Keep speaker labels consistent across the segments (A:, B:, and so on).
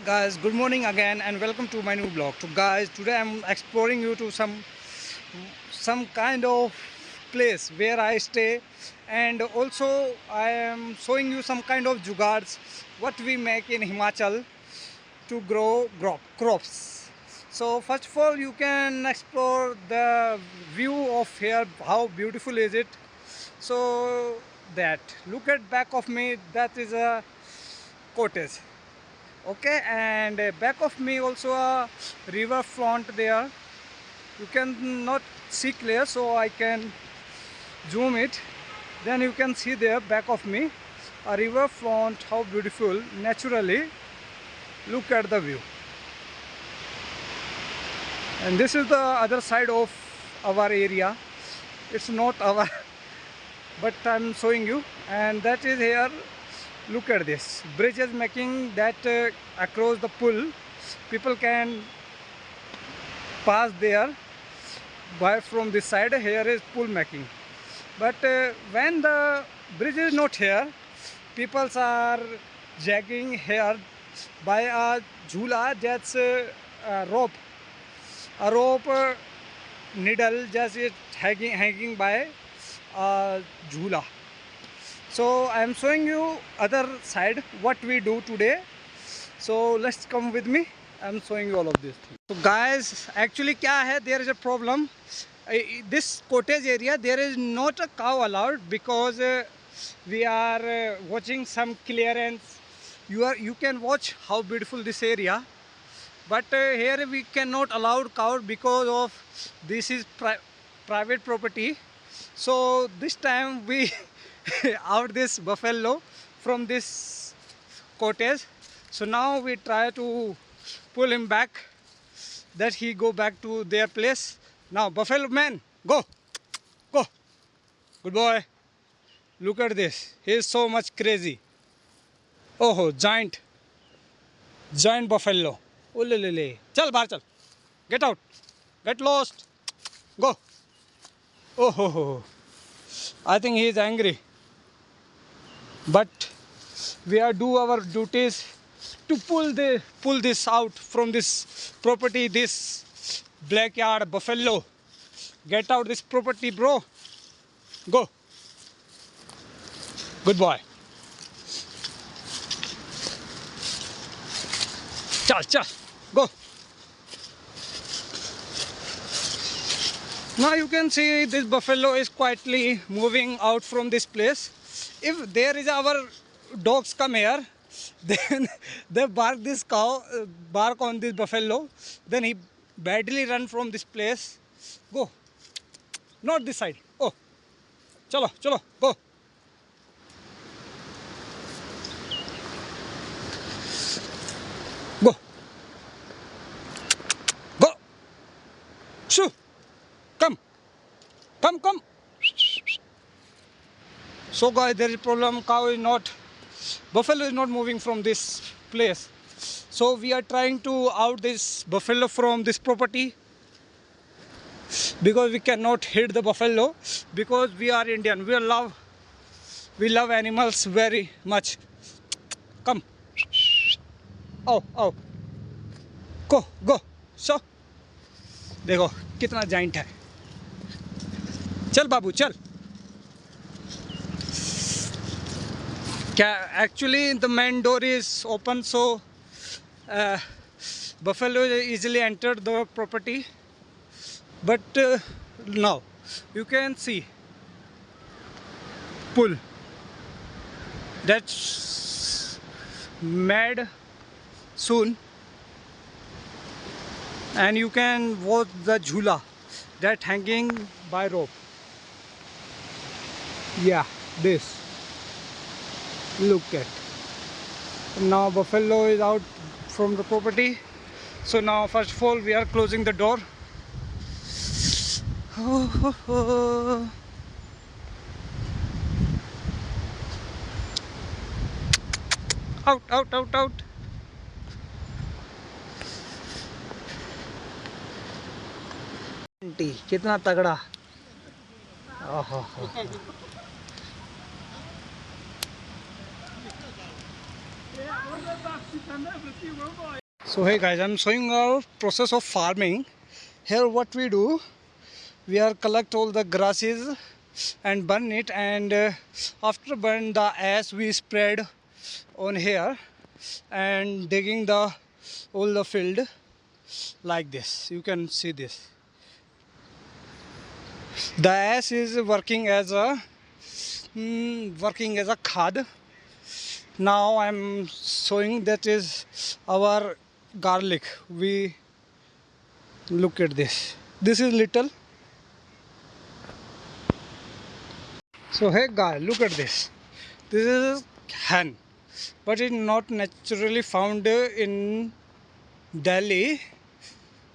A: Guys, good morning again and welcome to my new vlog. So guys, today I'm exploring you to some kind of place where I stay, and also I am showing you some kind of jugards what we make in Himachal to grow crops. So first of all, you can explore the view of here, how beautiful is it. So that, look at back of me, that is a cottage. Okay, and back of me also a river front there. You can not see clear, so I can zoom it. Then you can see there back of me a river front, how beautiful naturally. Look at the view. And this is the other side of our area. It's not our but I'm showing you, and that is here. Look at this bridge is making that across the pool. People can pass there by from this side. Here is pool making, but when the bridge is not here, people are jagging here by a jhula, that's a rope needle just is hanging by a jhula. So I am showing you other side what we do today. So let's come with me. I am showing you all of this thing. So guys, actually kya hai, there is a problem. This cottage area, there is not a cow allowed because we are watching some clearance. You can watch how beautiful this area, but here we cannot allow cow because of this is private property. So this time we out this buffalo from this cottage. So now we try to pull him back, that he go back to their place. Now buffalo man, go, good boy. Look at this, he is so much crazy. Oh, giant buffalo. Ulele. Chal bahar chal, get out, get lost, go. Oh, I think he is angry, but we are do our duties to pull this out from this property, this backyard buffalo. Get out this property, bro. Go, good boy. Chal, go. Now you can see this buffalo is quietly moving out from this place. If there is our dogs come here, then they bark on this buffalo, then he badly run from this place. Go, not this side. Oh, chalo, go. Go. Shoo. Come. So guys, there is problem. Buffalo is not moving from this place. So we are trying to out this buffalo from this property, because we cannot hit the buffalo, because we are Indian. We love animals very much. Come. Oh. Go. So देखो कितना giant है. चल बाबू चल. Actually the main door is open, so buffalo easily entered the property. But now you can see pool that's made soon, and you can watch the jhula that hanging by rope. Yeah, this. Look at. Now buffalo is out from the property. So now first of all we are closing the door. Out. कितना तगड़ा. So hey guys, I'm showing our process of farming. Here what we do, we are collect all the grasses and burn it, and after burn the ash we spread on here and digging the all the field like this. You can see this. The ash is working as a khad. Now I'm showing that is our garlic. We look at this. This is little. So hey guys, look at this. This is hen, but it's not naturally found in Delhi.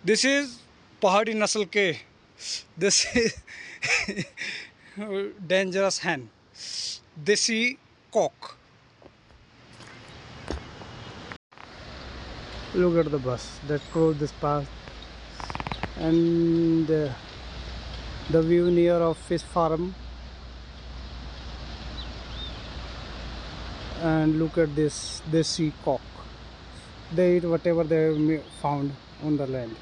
A: This is Pahadi Nasal ke. This is dangerous hen. Desi cock. Look at the bus that crossed this path, and the view near of fish farm. And look at this desi cock. They eat whatever they found on the land.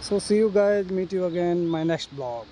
A: So see you guys, meet you again in my next vlog.